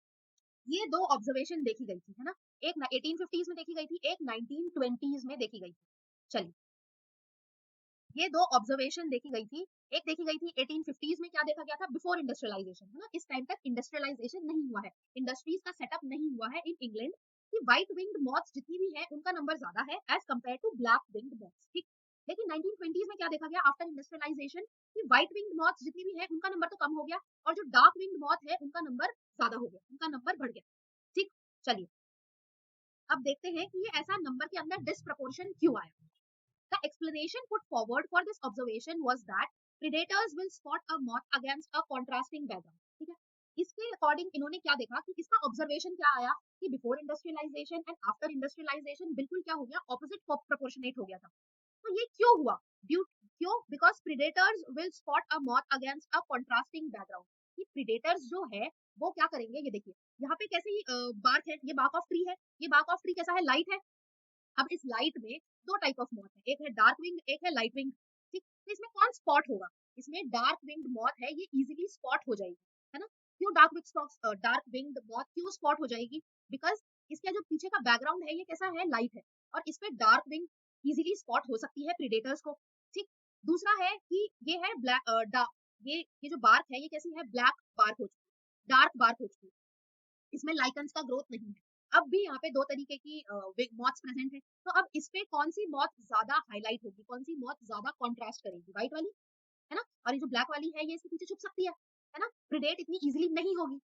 ये दो ऑब्जर्वेशन देखी गई थी, है ना, एक 1850s में देखी गई थी, एक 1920s में देखी गई थी। चलिए, ये दो ऑब्जर्वेशन देखी गई थी, एक देखी गई थी 1850s में, क्या देखा गया था? बिफोर इंडस्ट्रियलाइजेशन, है ना, इस टाइम तक इंडस्ट्रियलाइजेशन नहीं हुआ है, इंडस्ट्रीज का सेटअप नहीं हुआ है इन इंग्लैंड, कि व्हाइट विंग्ड मॉथ्स जितनी भी है उनका नंबर ज्यादा है as compare to black winged moths. ठीक, लेकिन 1920s में क्या देखा गया आफ्टर इंडस्ट्रियलाइजेशन, कि व्हाइट विंग्ड मॉथ्स जितनी भी है उनका नंबर तो कम हो गया, और जो डार्क विंग्ड मॉथ है उनका नंबर ज्यादा हो गया, उनका नंबर बढ़ गया। ठीक, चलिए अब देखते हैं कि ये ऐसा नंबर के अंदर डिसप्रपोर्शन क्यों आया। The explanation put forward for this observation was that predators will spot a moth against a contrasting background. ठीक है, इसके अकॉर्डिंग इन्होंने क्या देखा कि इसका ऑब्जर्वेशन क्या आया कि before industrialisation and after industrialisation बिल्कुल क्या हो गया? ऑपोजिट प्रोपोर्शनेट हो गया था। तो ये क्यों हुआ? ड्यू क्यों? Because predators will spot a moth against a contrasting background. ये प्रिडेटर्स जो है वो क्या करेंगे? ये देखिए यहाँ पे कैसे बार्क है, ये बार्क ऑफ ट्री है, ये बार्क ऑफ ट्री कैसा है? लाइट है। अब इस लाइट में दो टाइप ऑफ मॉथ है, एक है डार्क विंग, एक है लाइट विंग। ठीक, तो इसमें कौन स्पॉट होगा? इसमें डार्क विंग्ड मॉथ है, ये इजीली स्पॉट हो जाएगी, है ना। क्यों डार्क विंग्ड मॉथ क्यों स्पॉट हो जाएगी? बिकॉज इसका जो पीछे का बैकग्राउंड है ये कैसा है? लाइट है, और इस पे डार्क विंग इजीली स्पॉट हो सकती है प्रीडेटर्स को। ठीक, दूसरा है कि ये है ब्लैक, ये जो बार्क है ये कैसी है? ब्लैक बार्क हो चुकी है, डार्क बार्क हो चुकी है, इसमें लाइकन्स का ग्रोथ नहीं है। अब भी यहाँ पे दो तरीके की मॉथ्स प्रेजेंट है, तो अब इस पे कौन सी मॉथ ज्यादा हाईलाइट होगी, कौन सी मॉथ ज्यादा कॉन्ट्रास्ट करेगी? व्हाइट वाली, है ना, और ये जो ब्लैक वाली है ये इसके पीछे छुप सकती है ना, प्रिडेट इतनी इजीली नहीं होगी।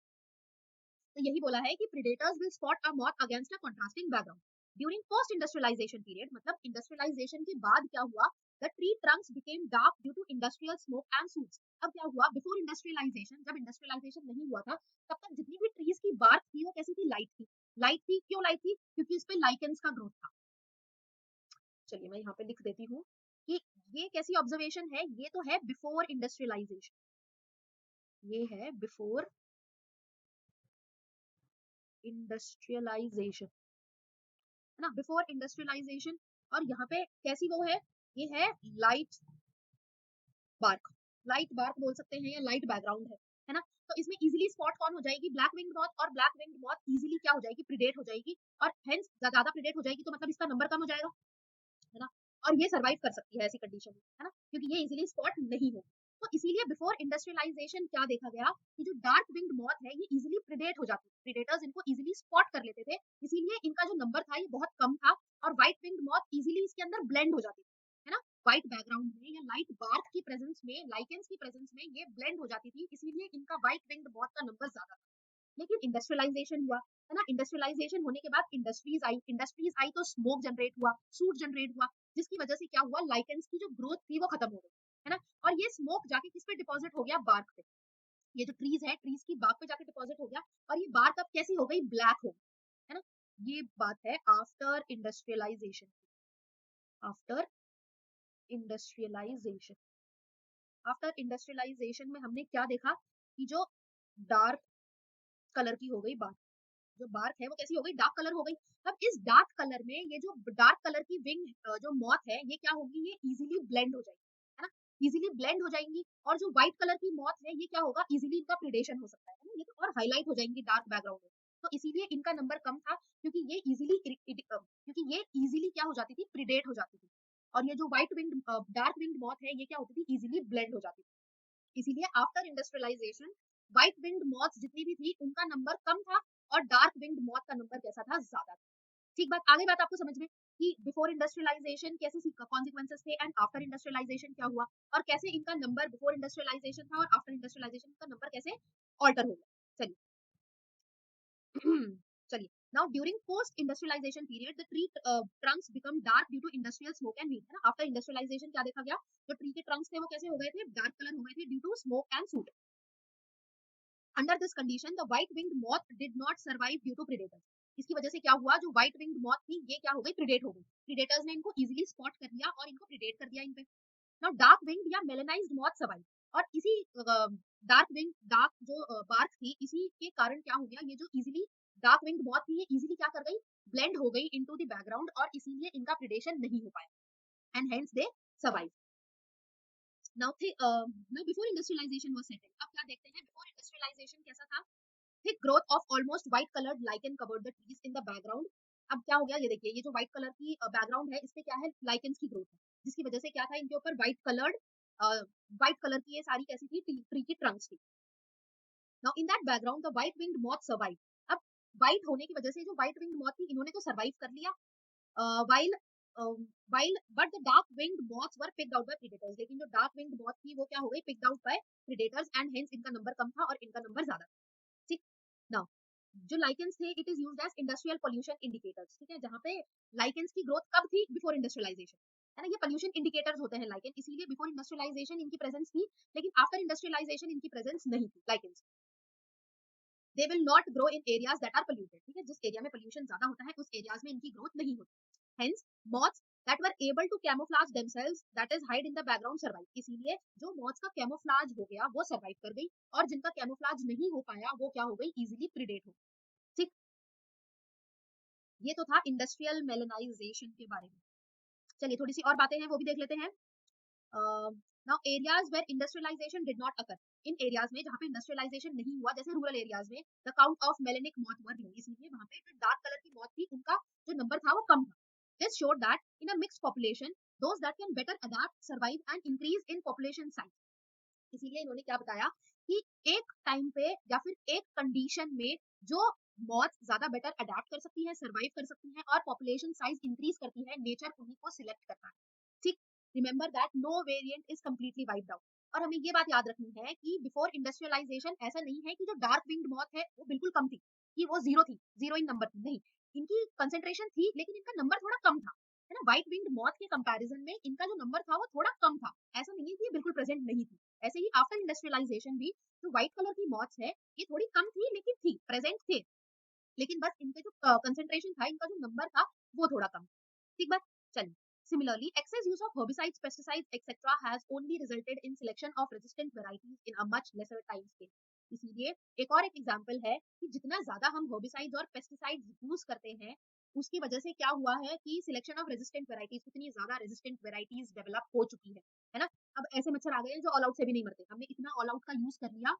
तो यही बोला है कि predators will spot a moth against a contrasting background during post industrialisation period. मतलब इंडस्ट्रियलाइजेशन के बाद क्या हुआ? The tree trunks became dark due to industrial smoke and soots. अब क्या हुआ? बिफोर इंडस्ट्रियलाइजेशन, जब इंडस्ट्रियलाइजेशन नहीं हुआ था तब तक जितनी भी ट्रीज की बार्क थी वो कैसी थी? लाइट थी। लाइट थी, क्यों लाइट थी? क्योंकि इस पे लाइकेंस का ग्रोथ था। चलिए मैं यहाँ पे लिख देती हूँ कि ये कैसी ऑब्जर्वेशन है? ये तो है बिफोर इंडस्ट्रियलाइजेशन, ये है बिफोर इंडस्ट्रियलाइजेशन, है ना, बिफोर इंडस्ट्रियलाइजेशन। और यहाँ पे कैसी वो है? ये है लाइट बार्क, लाइट बार्क बोल सकते हैं या लाइट बैकग्राउंड है। है ना? तो इसमें इजीली स्पॉट कौन हो जाएगी? ब्लैक विंग्ड मॉथ, और ब्लैक विंग्ड मॉथ इजीली क्या हो जाएगी? प्रिडेट हो जाएगी, और हेंस ज्यादा प्रिडेट हो जाएगी तो मतलब इसका नंबर कम हो जाएगा, है ना? और ये सर्वाइव कर सकती है ऐसी कंडीशन में, है ना? क्योंकि ये इजीली स्पॉट नहीं होगी। तो इसीलिए बिफोर इंडस्ट्रियलाइजेशन क्या देखा गया कि जो डार्क विंग्ड मॉथ है ये इजीली प्रिडेट हो जाती है, प्रिडेटर्स इनको इजीली स्पॉट कर लेते थे, इसीलिए इनका जो नंबर था ये बहुत कम था, और व्हाइट विंग्ड मॉथ इजीली इसके अंदर ब्लेंड हो जाती थी, है ना? व्हाइट बैकग्राउंड में या लाइट बार्क की प्रेजेंस में, लाइकेंस की प्रेजेंस में ये ब्लेंड हो जाती थी, इसीलिए इनका व्हाइट विंग्ड मॉथ का नंबर ज्यादा था। लेकिन इंडस्ट्रियलाइजेशन हुआ, है ना? इंडस्ट्रियलाइजेशन होने के बाद इंडस्ट्रीज आई तो स्मोक जनरेट हुआ, सूट जनरेट हुआ, जिसकी वजह से क्या हुआ? लाइकेंस की जो ग्रोथ थी वो खत्म हो गई, है ना? और ये स्मोक जाके किस पे डिपॉजिट हो गया? बार्क पे। ये जो ट्रीज है, ट्रीज की बार्क पे जाके डिपॉजिट हो गया, और ये बार्क अब कैसी हो गई? ब्लैक हो गई, है ना? ये बात है after industrialisation. After industrialisation, after industrialisation में हमने क्या देखा कि जो डार्क कलर की हो गई बार्क, जो बार्क है वो कैसी हो गई? डार्क कलर हो गई। अब इस डार्क कलर में ये जो डार्क कलर की विंग जो मॉथ है ये क्या होगी? ये इजीली ब्लेंड हो जाएगी, है ना? इजीली ब्लेंड हो जाएंगी, और जो व्हाइट कलर की मॉथ है ये क्या होगा? इजीली इनका प्रिडेशन हो सकता है ना? ये तो और हाईलाइट हो जाएंगी डार्क बैकग्राउंड में, तो इसीलिए इनका नंबर कम था, क्योंकि ये इजीली क्या हो जाती थी? प्रिडेट हो जाती थी। और ये जो white wing dark wing moth है ये क्या होती थी? इजीली ब्लेंड हो जाती थी। इसीलिए after industrialisation white winged moth जितनी भी थी उनका नंबर कम था, और डार्क विंग्ड मॉथ का नंबर कैसा था? ज्यादा था। ठीक बात, आगे बात आपको समझ में कि बिफोर इंडस्ट्रियलाइजेशन कैसे कॉन्सिक्वेंसेस थे, एंड आफ्टर इंडस्ट्रियलाइजेशन क्या हुआ, और कैसे इनका नंबर बिफोर इंडस्ट्रियलाइजेशन था और आफ्टर इंडस्ट्रियलाइजेशन का नंबर कैसे ऑल्टर हो गया। चलिए चलिए, now during post industrialisation period the tree trunks become dark due to industrial smoke and heat, है ना? आफ्टर इंडस्ट्रियलाइजेशन क्या देखा गया? जो ट्री के ट्रंक्स थे वो कैसे हो गए थे? डार्क कलर हो गए थे due to smoke and soot. Under this condition the white winged moth did not survive due to predators. इसकी वजह से क्या हुआ? जो व्हाइट विंग्ड मॉथ थी ये क्या हो गई? प्रिडेट हो गई। प्रिडेटर्स ने इनको इजीली स्पॉट कर लिया और इनको प्रिडेट कर दिया इन पे। नाउ डार्क विंग्ड या मेलेनाइज्ड मॉथ सर्वाइव, और इसी डार्क जो बार्क थी इसी के कारण क्या हो गया? ये जो इजीली डार्क विंग्ड मॉथ थी ये इजीली क्या कर गई? ब्लेंड हो गई इनटू द बैकग्राउंड, और इसीलिए इनका प्रिडेशन नहीं हो पाया, and hence they survive. Now before industrialisation was settled, अब क्या देखते हैं बिफोर इंडस्ट्रियलाइजेशन कैसा था? Thick growth of almost white coloured lichen covered the trees in the background. अब क्या हो गया? ये देखिए, ये जो व्हाइट कलर की बैकग्राउंड है इस पे क्या है? लाइकेन्स की ग्रोथ है, जिसकी वजह से क्या था? इनके ऊपर व्हाइट कलर की ये सारी कैसी थी? ट्री की ट्रंक्स थी। Now in that background the white winged moth survive. अब व्हाइट होने की वजह से जो व्हाइट विंग्ड मॉथ थी इन्होंने तो सर्वाइव कर लिया, while while but the dark winged moths were picked out by predators, लेकिन जो डार्क विंग्ड मॉथ थी वो क्या हो गई? Picked out by predators, and hence इनका नंबर कम था और इनका नंबर ज्यादा था। ठीक। नाउ जो लाइकेंस थे it is used as industrial pollution indicators, ठीक है? जहां पे लाइकेंस की ग्रोथ कब थी? बिफोर इंडस्ट्रियलाइजेशन, है ना? ये पोल्यूशन इंडिकेटर्स होते हैं लाइकेन, इसीलिए बिफोर इंडस्ट्रियलाइजेशन इनकी प्रेजेंस थी, लेकिन आफ्टर इंडस्ट्रियलाइजेशन इनकी प्रेजेंस नहीं थी lichens. They will not grow in areas that are polluted, ठीक है? जिस एरिया में पोल्यूशन ज्यादा होता है उस एरियाज में इनकी ग्रोथ नहीं होती। Hence moths that were able to camouflage themselves, that is hide in the background, survive। इसीलिए जो moths का camouflage हो गया वो survive कर गई, और जिनका camouflage नहीं हो पाया वो क्या हो गई? easily predate हो गई। ठीक। ये तो था इंडस्ट्रियल मेलेनाइजेशन के बारे में। चलिए थोड़ी सी और बातें हैं वो भी देख लेते हैं। Now areas where industrialisation did not occur, in areas में जहाँ पे इंडस्ट्रियलाइजेशन नहीं हुआ, जैसे रूरल एरियाज में, the count of melanic moth were low, इसलिए वहाँ पे जो डार्क कलर की मॉथ थी उनका जो नंबर था वो कम था। This showed that in a mixed population those that can better adapt, survive and increase in population size. इसीलिए इन्होंने क्या बताया कि एक टाइम पे या फिर एक कंडीशन में जो मॉथ ज्यादा बेटर अडैप्ट कर सकती है, सर्वाइव कर सकती है, और पॉपुलेशन साइज इंक्रीज करती है, नेचर उन्हीं को सिलेक्ट करता है। ठीक। Remember that no variant is completely wiped out. और हमें ये बात याद रखनी है कि बिफोर इंडस्ट्रियलाइजेशन ऐसा नहीं है कि जो डार्क विंग्ड मॉथ है वो बिल्कुल कम थी, कि वो जीरो थी, जीरो इन नंबर थी, नहीं। इनकी कंसेंट्रेशन थी लेकिन इनका नंबर थोड़ा कम था, है ना? व्हाइट विंग्ड मॉथ के कंपैरिजन में इनका जो नंबर था वो थोड़ा कम था। ऐसा नहीं है कि ये बिल्कुल प्रेजेंट नहीं थी। ऐसे ही आफ्टर इंडस्ट्रियलाइजेशन भी जो व्हाइट कलर की मॉथ्स है ये थोड़ी कम थी लेकिन थी, प्रेजेंट थे, लेकिन बस इनके जो कंसेंट्रेशन था, इनका जो नंबर था वो थोड़ा कम। ठीक बात। चलिए, similarly excess use of herbicides, pesticides etc has only resulted in selection of resistant varieties in a much lesser time scale। इसीलिए एक और एक एग्जांपल है कि जितना ज्यादा हम herbicides और pesticides यूज करते हैं उसकी वजह से क्या हुआ है कि सिलेक्शन ऑफ रेजिस्टेंट वेराइटीज, उतनी ज्यादा रेजिस्टेंट वेराइटीज डेवलप हो चुकी है ना? अब ऐसे मच्छर आ गए हैं जो ऑल आउट से भी नहीं मरते, हमने इतना ऑल आउट का यूज कर लिया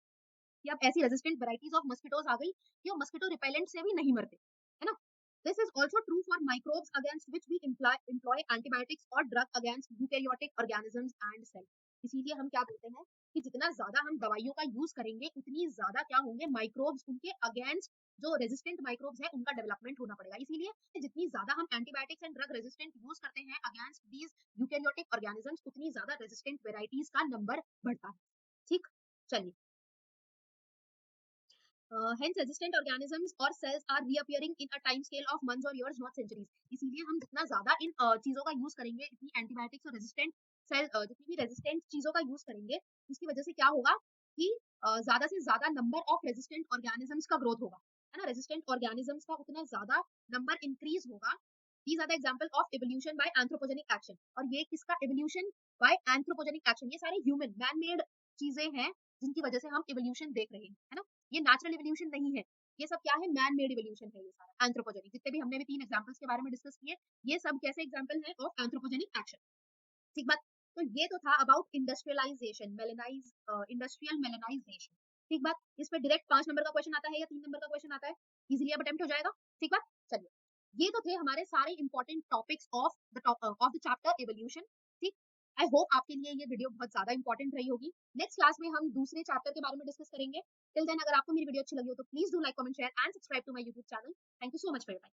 कि अब ऐसी रेजिस्टेंट वैरायटीज ऑफ मस्किटोज आ गई कि वो मस्किटो रिपेलेंट से भी नहीं मरते, है ना। This is also true for microbes against which we employ antibiotics और drug against eukaryotic organisms and cell. इसीलिए हम क्या बोलते हैं कि जितना ज्यादा हम दवाइयों का यूज करेंगे उतनी ज्यादा क्या होंगे माइक्रोब्स, उनके अगेंस्ट जो रेजिस्टेंट माइक्रोब्स है उनका डेवलपमेंट होना पड़ेगा। इसीलिए जितनी ज्यादा हम antibiotics and drug resistant use करते हैं अगेंस्ट दीज यूकेरियोटिक ऑर्गेनिजम्स उतनी ज्यादा रेजिस्टेंट वेराइटीज का नंबर बढ़ता है। ठीक, चलिए। Hence resistant organisms or cells are reappearing in a time scale of months or years, not centuries. इसीलिए हम जितना ज्यादा इन चीजों का यूज करेंगे, इतनी एंटीबायोटिक्स और रेजिस्टेंट सेल, जितनी भी रेजिस्टेंट चीजों का यूज करेंगे, उसकी वजह से क्या होगा कि ज्यादा से ज्यादा नंबर ऑफ रेजिस्टेंट ऑर्गेनिजम्स का ग्रोथ होगा, है ना। रेजिस्टेंट ऑर्गेनिजम्स का उतना ज्यादा नंबर इंक्रीज होगा। These are the example of evolution by anthropogenic action. और ये किसका evolution by anthropogenic action? ये सारे human man made चीजें हैं जिनकी वजह से हम evolution देख रहे हैं, है ना। ये नेचुरल इवोल्यूशन नहीं है, ये सब क्या है, मैन मेड इवोल्यूशन है। ये सारा एंथ्रोपोजेनिक, जितने भी हमने भी 3 एग्जांपल्स के बारे में डिस्कस किए, ये सब कैसे एग्जांपल है ऑफ एंथ्रोपोजेनिक एक्शन। ठीक बात। तो ये तो था अबाउट इंडस्ट्रियलाइजेशन, इंडस्ट्रियल मेलेनाइजेशन। ठीक बात। इस पे डायरेक्ट 5 नंबर का क्वेश्चन आता है या 3 नंबर का क्वेश्चन आता है, इजीली अब अटेम्प्ट हो जाएगा। ठीक बात। चलिए, ये तो थे हमारे सारे important topics of the chapter evolution. ठीक, आई होप आपके लिए ये वीडियो बहुत ज्यादा इंपॉर्टेंट रही होगी। नेक्स्ट क्लास में हम दूसरे चैप्टर के बारे में डिस्कस करेंगे। टिल देन, अगर आपको मेरी वीडियो अच्छी लगी हो तो please do like, comment, share and subscribe to my YouTube channel. Thank you so much for your time.